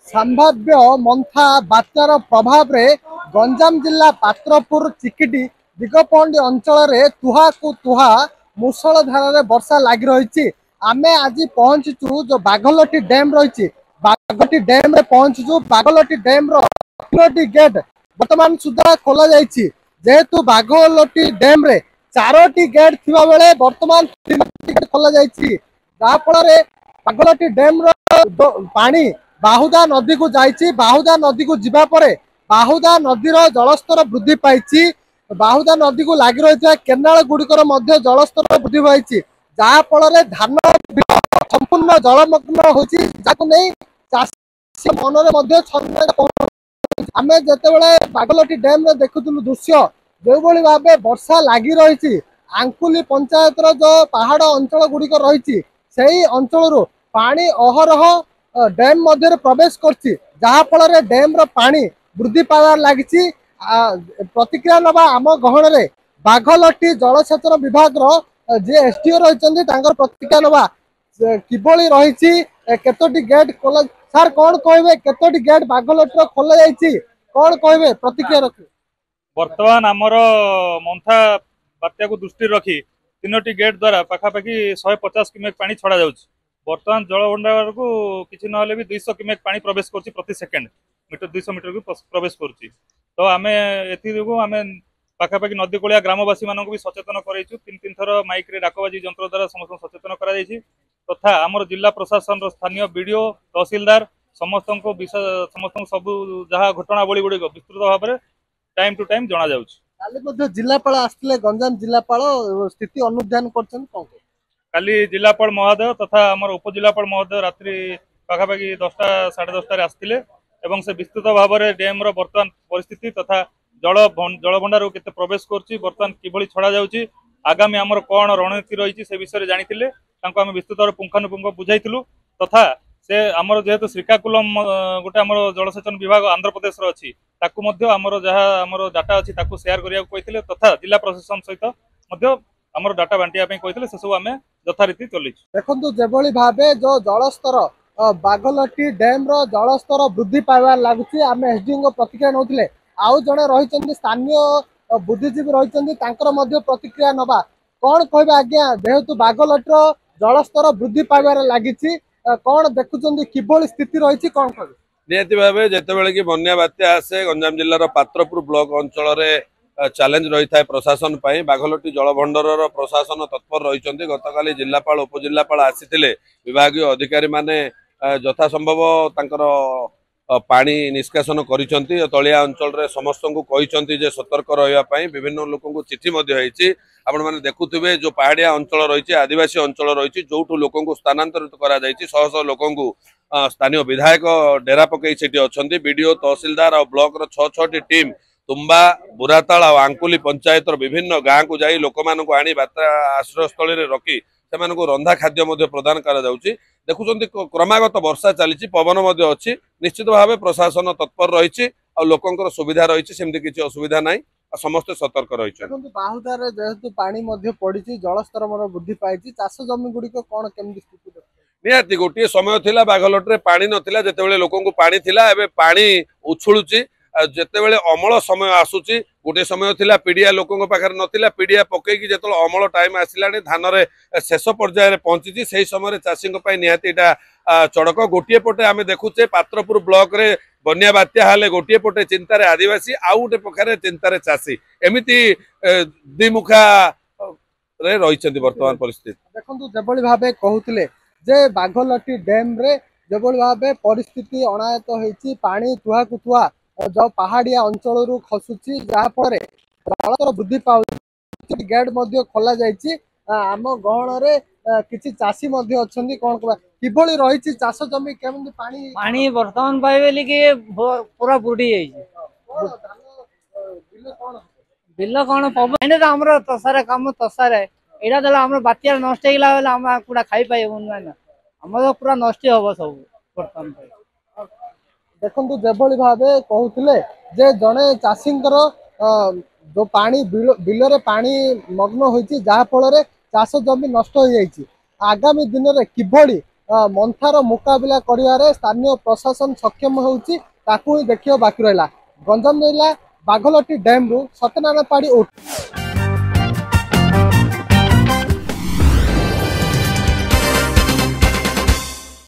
संभाव्य मंथा बात्यार प्रभाव रे गंजाम जिला पात्रपुर चिकिटी दिगपहंडी अंचल रे तुहा को तुहा मूषल धारा वर्षा लगी रही। आमे आज पहुंचु जो बाघलटी डैम रही बाघलटी डैम रे पहुंचु। बाघलटी डैम रो 3टी गेट वर्तमान सुधा खोला जाइछि। जेहेतु बाघलटी डैम रे 4टी गेट थिबा बेले वर्तमान 3टी गेट खोला जाइछि। जा फल रे बाघलटी डैम रो पानी बाहुदा नदी को जाइछि। बाहुदा नदी को जिबा परे बाहुदा नदीर जलस्तर वृद्धि पाइछि। बाहुदा नदी को लागि रहिଥିବା केनाल गुड़िकर मध्य जलस्तर वृद्धि पाइछि। जा फल रे धान संपूर्ण जलमग्न होछि। जाको नै चाषी मनरे मध्य छन्द आमे जेतेबेले बागलटी डैम रे देखुथुलु दृश्य जो भली भाबे वर्षा लागि रहिछि। आंकुली पंचायत रो जो पहाड़ अंचल गुड़िक रहिछि सेही अंचल रो पानी अहरह डैम मध्य प्रवेश करछि। जहा फल रे डैम रो पानी वृद्धि पावार लागिछि। प्रतिक्रिया नबा आम गहन रे बाघलटी जलसेचन विभाग रो जे एसडीओ रहिछन्ती तांकर प्रतिक्रिया नबा किबोली रहिछि। केतोटी गेट खोला सर कोन कहबे केतोटी गेट बाघलटी रो खोला जाइछि कोन कहबे प्रतिक्रिया रखि। वर्तमान आमर मंथा बात्या को दृष्टि रखी 3टी गेट द्वारा पाखापाखि 150 क्यूमेक पानी छड़ा जाउछि। वर्तमान जल भंडार को किसी ना भी 200 क्यूमेक पानी प्रवेश करछि प्रति सेकेंड मीटर 200 मीटर को प्रवेश करछि। तो आमे एथि जोगु आमे पाखापाखि नदी कोलिया ग्रामवासी मानक भी सचेतन करैछु। 3 थर माइक रे डाकबाजी यंत्र द्वारा समस्त सचेतन करा जाइछि। तथा आमर जिला प्रशासन रो स्थानीय बीडीओ तहसीलदार समस्त समस्त सब जहाँ घटनावली गुड़िक विस्तृत भाव में टाइम टू टाइम जना जाउछि। काली जिलापाल आसले गंजाम जिलापाल स्थिति अनुध्यान करछन कोन काली जिलापाल महोदय तथा आमर उपजिलापाल महोदय रात्रि पाखापाखि 10टा 10:30 आसते एवं से विस्तृत भाव में डैम रो वर्तमान परिस्थिति तथा जल भंडार केते प्रवेश करछि वर्तमान किभली छड़ा जाउछि आगामी आमर कौन रणनीति रही से विषय जानिथिले तांको आमे विस्तृत भाव पुंखानुपुंख बुझाइथिलु। तथा से आमर जेहेतु श्रीकाकुलम गोटे आमर जलसेचन विभाग आंध्र प्रदेश रो अछि ताकू मध्य आमर जहा आमर डाटा अछि ताकू शेयर करिया कहिथिले तथा जिला प्रशासन सहित मध्य आमर डाटा बांटिया पे कहिथिले से सब आमे यथारीति चलिछ। देखंतु जेभली भाबे जो जलस्तर बाघलटी डैम रो जलस्तर वृद्धि पाइबार लागुछि। आमे एसडीओ को प्रतिक्रिया नउथिले आउ जणे रहिचंदी स्थानीय बुद्धिजीवी रहिचंदी तांकर मध्य प्रतिक्रिया नबा कोन कहबे आज्ञा जेहेतु बाघलटी रो जलस्तर वृद्धि पाइबार लागिछि कौन देखुचंदी किभली स्थिति रही कौन कह निहती भाव जितेबाला कि बन्या बात्या आसे गंजाम जिलार पात्रपुर ब्लॉक अंचल चैलेंज रही है प्रशासन पर बाघलटी जलभंडार प्रशासन तत्पर रही। गतकाली जिलापाल उपजिलापाल आसी विभागीय अधिकारी माने यथा संभव तांकर पानी निष्कासन करिसेंती तलिया अंचल रे समस्त को कहिसेंती जे सतर्क रहिबा विभिन्न लोक को चिठी मध्य होईछि। आपण माने देखुथिबे जो पहाड़िया अंचल रही आदिवासी अंचल रही जो लोक को स्थानांतरित करा जायछि शह शह लोक को स्थानीय विधायक डेरा पकई सेठी अछंती बीडीओ तहसीलदार और ब्लॉक रो 6-6टी टीम तुम्बा बुराताल और आंकुली पंचायत विभिन्न गाँव को जाई लोक मानक आनी बात्रा आश्रयस्थल रे रखी से रंधा खाद्य प्रदान करा जाउछि। देखुछंती क्रमागत वर्षा चली पवन अच्छी निश्चित भाव प्रशासन तत्पर रही और लोकंकर सुविधा रही सेमती किसी असुविधा ना समस्त सतर्क रही। बाहुदार जेहेतु पानी पड़ी जलस्तर वृद्धि पाई चाष जमी गुड़िक कौन केमती स्थिति निहाती गोटे समय थिला बाघलटी पानी नथिला जेतेबेले लोकंकु पानी थिला एबे पानी उछुलुची जेतेबेले अमल समय आसुची गोटे समय थिला पीडिया लोकंक पाखरे नथिला पीडिया पकेकी जेतेबेले अमल टाइम आसिलानी धान रे शेष पर्याय रे पहुंची सेही समय चाषीक पई निहाती एटा चड़क गोटे पटे आमे देखुचे पात्रपुर ब्लॉक रे बन्या बात्या हाले गोटे पटे चिंतार आदिवासी आउ गोटे पखारे चिंतार चाषी एमिति द्विमुखा रे रहिछन्ती वर्तमान परिस्थिति। देखंतु जेभली भाबे कहउतिले जे बाघलटी डैम रे जेभली भाबे परिस्थिति अनायत होईची पानी तुहा कुतुआ जो पहाड़िया अंचल रु खसुची जहा फल जलस्तर वृद्धि पाउची गेट मध्य खोला जाइची। आम गहन रे किछि चाषी मध्य अछंती कोन कहबा किभली रहिची चाष जमी केमती पानी पानी वर्तमान पाइबेली कि पूरा बुडी जाइची बिल कोन पब एने त हमर तसारे काम तसारे एडा दला हमर बातिया नष्ट हेला बेला हम पूरा खाई पाइबो ना हमर पूरा नष्ट होबो सब वर्तमान देखंतु जेभली भाबे कहउतिले जे जणे चाषींकर जो पानी बिल रे पानी मग्न होईची जहा फल रे चाष जमी नष्ट हो जाइची। आगामी दिन रे किभली मंथार मुकाबला करिवारे स्थानीय प्रशासन सक्षम होउची ताकू ही देखियो बाकी रहला। गंजाम जिला बाघलटी डैम रु सत्यनारायण पाड़ी।